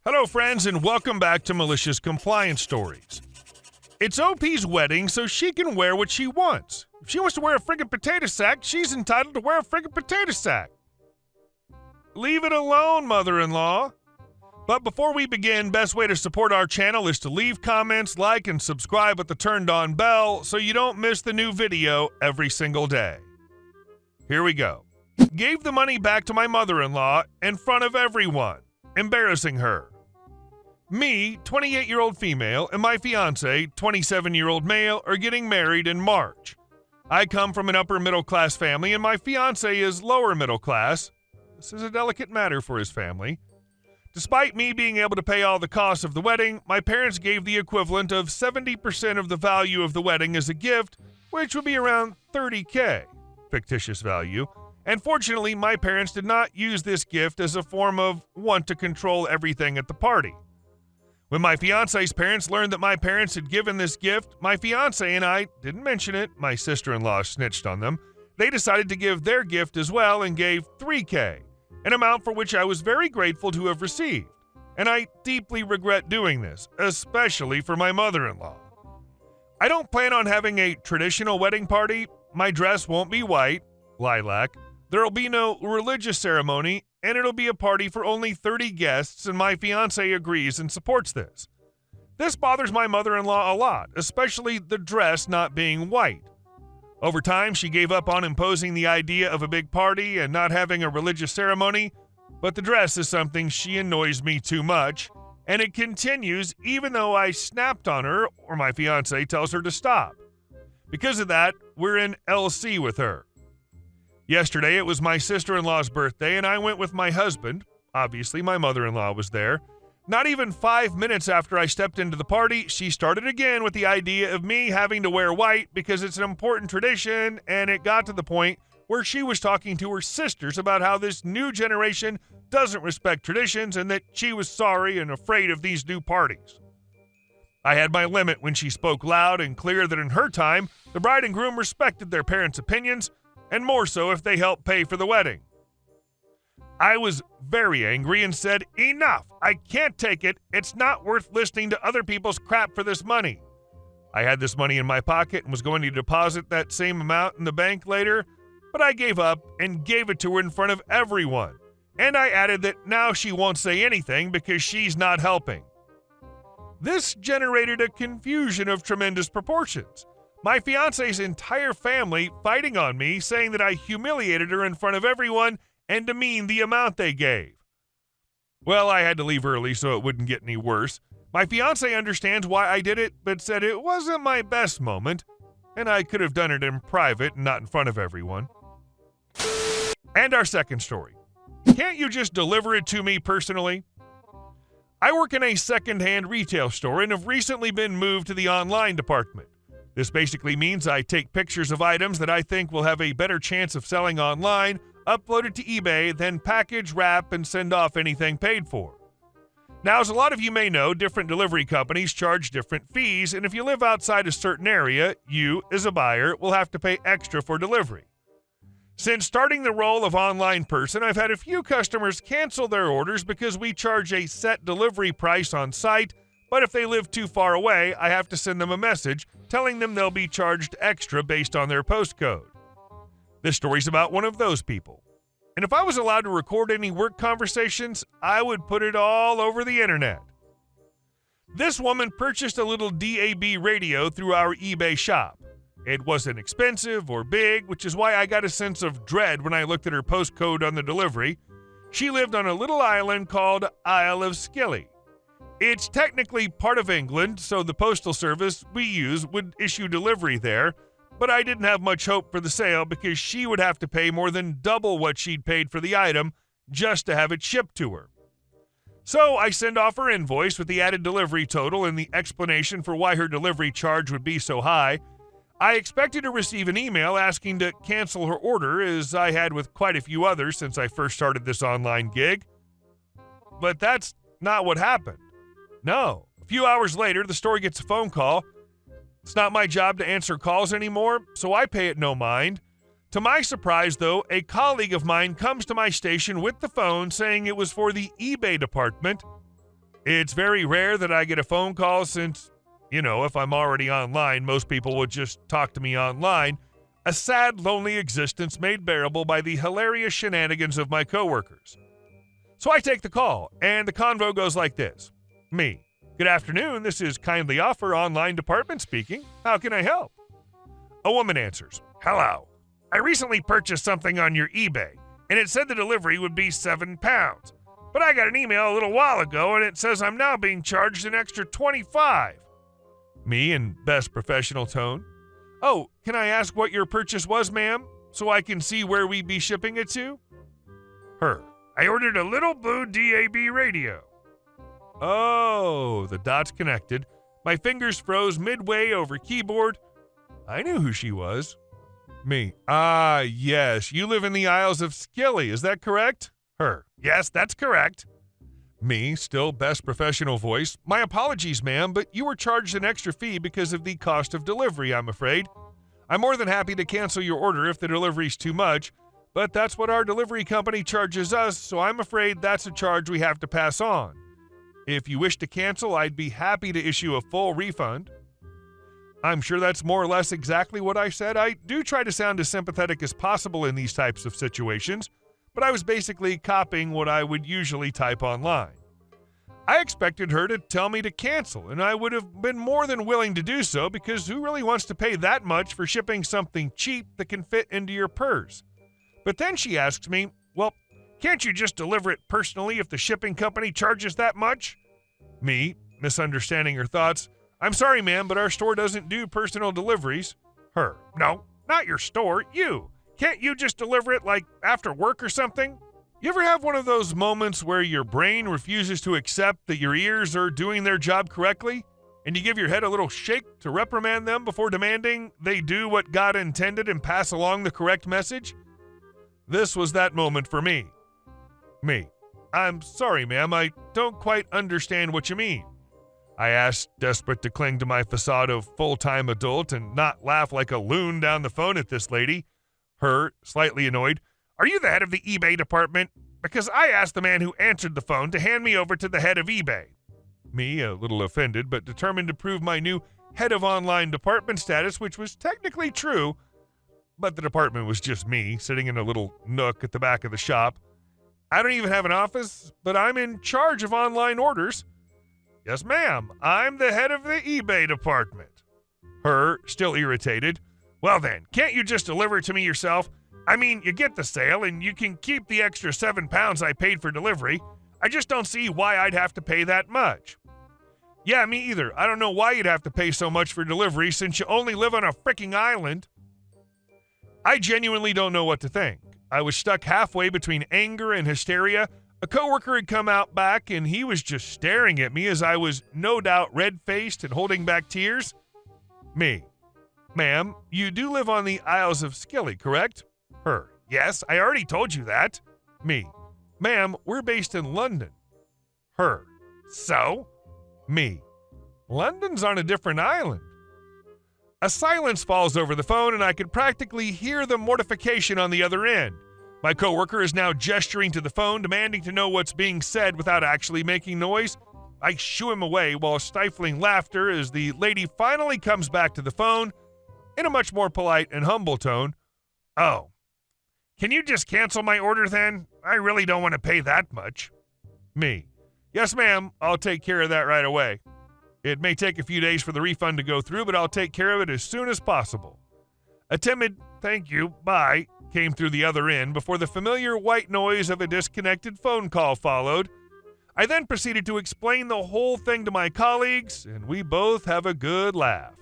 Hello, friends, and welcome back to Malicious Compliance Stories. It's OP's wedding, so she can wear what she wants. If she wants to wear a friggin' potato sack, she's entitled to wear a friggin' potato sack. Leave it alone, mother-in-law. But before we begin, best way to support our channel is to leave comments, like, and subscribe with the turned-on bell so you don't miss the new video every single day. Here we go. Gave the money back to my mother-in-law in front of everyone, embarrassing her. Me, 28-year-old female, and my fiancé, 27-year-old male, are getting married in March. I come from an upper-middle-class family, and my fiancé is lower-middle-class. This is a delicate matter for his family. Despite me being able to pay all the costs of the wedding, my parents gave the equivalent of 70% of the value of the wedding as a gift, which would be around $30K, fictitious value. And fortunately, my parents did not use this gift as a form of want to control everything at the party. When my fiancé's parents learned that my parents had given this gift, my fiancé and I didn't mention it, my sister-in-law snitched on them. They decided to give their gift as well and gave $3K, an amount for which I was very grateful to have received. And I deeply regret doing this, especially for my mother-in-law. I don't plan on having a traditional wedding party. My dress won't be white, lilac. There'll be no religious ceremony, and it'll be a party for only 30 guests, and my fiancé agrees and supports this. This bothers my mother-in-law a lot, especially the dress not being white. Over time, she gave up on imposing the idea of a big party and not having a religious ceremony, but the dress is something she annoys me too much, and it continues even though I snapped on her or my fiancé tells her to stop. Because of that, we're in LC with her. Yesterday, it was my sister-in-law's birthday, and I went with my husband. Obviously, my mother-in-law was there. Not even 5 minutes after I stepped into the party, she started again with the idea of me having to wear white because it's an important tradition, and it got to the point where she was talking to her sisters about how this new generation doesn't respect traditions and that she was sorry and afraid of these new parties. I had my limit when she spoke loud and clear that in her time, the bride and groom respected their parents' opinions, and more so if they helped pay for the wedding. I was very angry and said, "Enough! I can't take it. It's not worth listening to other people's crap for this money." I had this money in my pocket and was going to deposit that same amount in the bank later, but I gave up and gave it to her in front of everyone. And I added that now she won't say anything because she's not helping. This generated a confusion of tremendous proportions. My fiancé's entire family fighting on me, saying that I humiliated her in front of everyone and demeaned the amount they gave. Well, I had to leave early so it wouldn't get any worse. My fiancé understands why I did it, but said it wasn't my best moment, and I could have done it in private and not in front of everyone. And our second story. Can't you just deliver it to me personally? I work in a second-hand retail store and have recently been moved to the online department. This basically means I take pictures of items that I think will have a better chance of selling online, upload it to eBay, then package, wrap, and send off anything paid for. Now, as a lot of you may know, different delivery companies charge different fees, and if you live outside a certain area, you, as a buyer, will have to pay extra for delivery. Since starting the role of online person, I've had a few customers cancel their orders because we charge a set delivery price on site, but if they live too far away, I have to send them a message telling them they'll be charged extra based on their postcode. This story's about one of those people. And if I was allowed to record any work conversations, I would put it all over the internet. This woman purchased a little DAB radio through our eBay shop. It wasn't expensive or big, which is why I got a sense of dread when I looked at her postcode on the delivery. She lived on a little island called Isle of Scilly. It's technically part of England, so the postal service we use would issue delivery there, but I didn't have much hope for the sale because she would have to pay more than double what she'd paid for the item just to have it shipped to her. So I send off her invoice with the added delivery total and the explanation for why her delivery charge would be so high. I expected to receive an email asking to cancel her order, as I had with quite a few others since I first started this online gig. But that's not what happened. No. A few hours later, the store gets a phone call. It's not my job to answer calls anymore, so I pay it no mind. To my surprise, though, a colleague of mine comes to my station with the phone saying it was for the eBay department. It's very rare that I get a phone call since, if I'm already online, most people would just talk to me online. A sad, lonely existence made bearable by the hilarious shenanigans of my coworkers. So I take the call, and the convo goes like this. Me. Good afternoon, this is Kindly Offer Online Department speaking. How can I help? A woman answers. Hello. I recently purchased something on your eBay, and it said the delivery would be £7. But I got an email a little while ago, and it says I'm now being charged an extra $25. Me in best professional tone. Oh, can I ask what your purchase was, ma'am, so I can see where we be shipping it to? Her. I ordered a little blue DAB radio. Oh, the dots connected. My fingers froze midway over keyboard. I knew who she was. Me. Ah, yes, you live in the Isles of Scilly, is that correct? Her. Yes, that's correct. Me, still best professional voice. My apologies, ma'am, but you were charged an extra fee because of the cost of delivery, I'm afraid. I'm more than happy to cancel your order if the delivery's too much, but that's what our delivery company charges us, so I'm afraid that's a charge we have to pass on. If you wish to cancel, I'd be happy to issue a full refund. I'm sure that's more or less exactly what I said. I do try to sound as sympathetic as possible in these types of situations, but I was basically copying what I would usually type online. I expected her to tell me to cancel, and I would have been more than willing to do so because who really wants to pay that much for shipping something cheap that can fit into your purse? But then she asks me, well, can't you just deliver it personally if the shipping company charges that much? Me, misunderstanding her thoughts, I'm sorry, ma'am, but our store doesn't do personal deliveries. Her, no, not your store, you. Can't you just deliver it, like, after work or something? You ever have one of those moments where your brain refuses to accept that your ears are doing their job correctly, and you give your head a little shake to reprimand them before demanding they do what God intended and pass along the correct message? This was that moment for me. Me. I'm sorry, ma'am, I don't quite understand what you mean. I asked, desperate to cling to my facade of full-time adult and not laugh like a loon down the phone at this lady. Her, slightly annoyed, are you the head of the eBay department? Because I asked the man who answered the phone to hand me over to the head of eBay. Me, a little offended, but determined to prove my new head of online department status, which was technically true, but the department was just me, sitting in a little nook at the back of the shop. I don't even have an office, but I'm in charge of online orders. Yes, ma'am, I'm the head of the eBay department. Her, still irritated. Well then, can't you just deliver it to me yourself? I mean, you get the sale and you can keep the extra £7 I paid for delivery. I just don't see why I'd have to pay that much. Yeah, me either. I don't know why you'd have to pay so much for delivery since you only live on a fricking island. I genuinely don't know what to think. I was stuck halfway between anger and hysteria. A coworker had come out back and he was just staring at me as I was no doubt red-faced and holding back tears. Me. Ma'am, you do live on the Isles of Scilly, correct? Her. Yes, I already told you that. Me. Ma'am, we're based in London. Her. So? Me. London's on a different island. A silence falls over the phone and I could practically hear the mortification on the other end. My coworker is now gesturing to the phone, demanding to know what's being said without actually making noise. I shoo him away while stifling laughter as the lady finally comes back to the phone in a much more polite and humble tone. Oh, can you just cancel my order then? I really don't want to pay that much. Me. Yes, ma'am, I'll take care of that right away. It may take a few days for the refund to go through, but I'll take care of it as soon as possible. A timid, thank you, bye, came through the other end before the familiar white noise of a disconnected phone call followed. I then proceeded to explain the whole thing to my colleagues, and we both have a good laugh.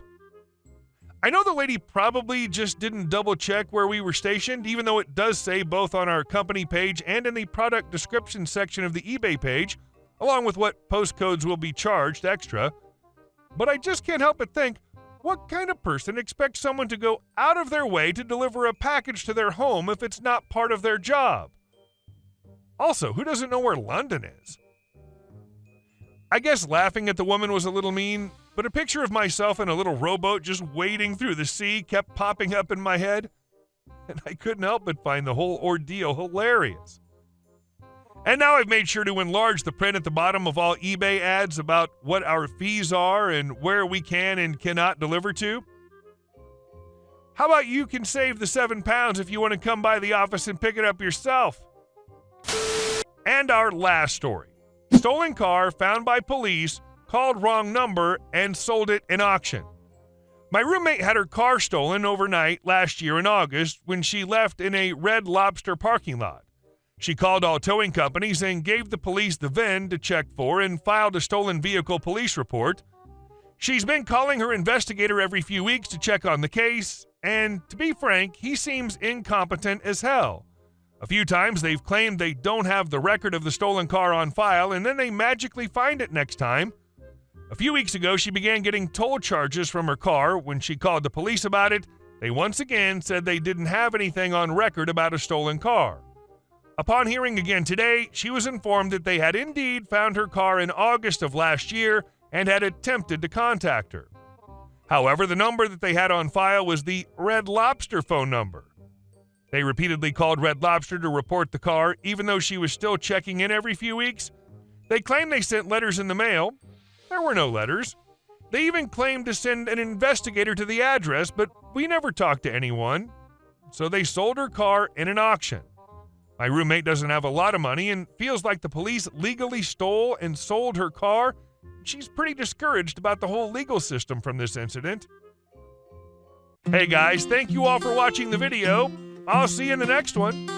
I know the lady probably just didn't double-check where we were stationed, even though it does say both on our company page and in the product description section of the eBay page, along with what postcodes will be charged extra. But I just can't help but think, what kind of person expects someone to go out of their way to deliver a package to their home if it's not part of their job? Also, who doesn't know where London is? I guess laughing at the woman was a little mean, but a picture of myself in a little rowboat just wading through the sea kept popping up in my head, and I couldn't help but find the whole ordeal hilarious. And now I've made sure to enlarge the print at the bottom of all eBay ads about what our fees are and where we can and cannot deliver to. How about you can save the £7 if you want to come by the office and pick it up yourself? And our last story. Stolen car found by police, called wrong number, and sold it in auction. My roommate had her car stolen overnight last year in August when she left in a Red Lobster parking lot. She called all towing companies and gave the police the VIN to check for and filed a stolen vehicle police report. She's been calling her investigator every few weeks to check on the case, and to be frank, he seems incompetent as hell. A few times they've claimed they don't have the record of the stolen car on file, and then they magically find it next time. A few weeks ago, she began getting toll charges from her car. When she called the police about it, they once again said they didn't have anything on record about a stolen car. Upon hearing again today, she was informed that they had indeed found her car in August of last year and had attempted to contact her. However, the number that they had on file was the Red Lobster phone number. They repeatedly called Red Lobster to report the car, even though she was still checking in every few weeks. They claimed they sent letters in the mail. There were no letters. They even claimed to send an investigator to the address, but we never talked to anyone. So they sold her car in an auction. My roommate doesn't have a lot of money and feels like the police legally stole and sold her car. She's pretty discouraged about the whole legal system from this incident. Hey guys, thank you all for watching the video. I'll see you in the next one.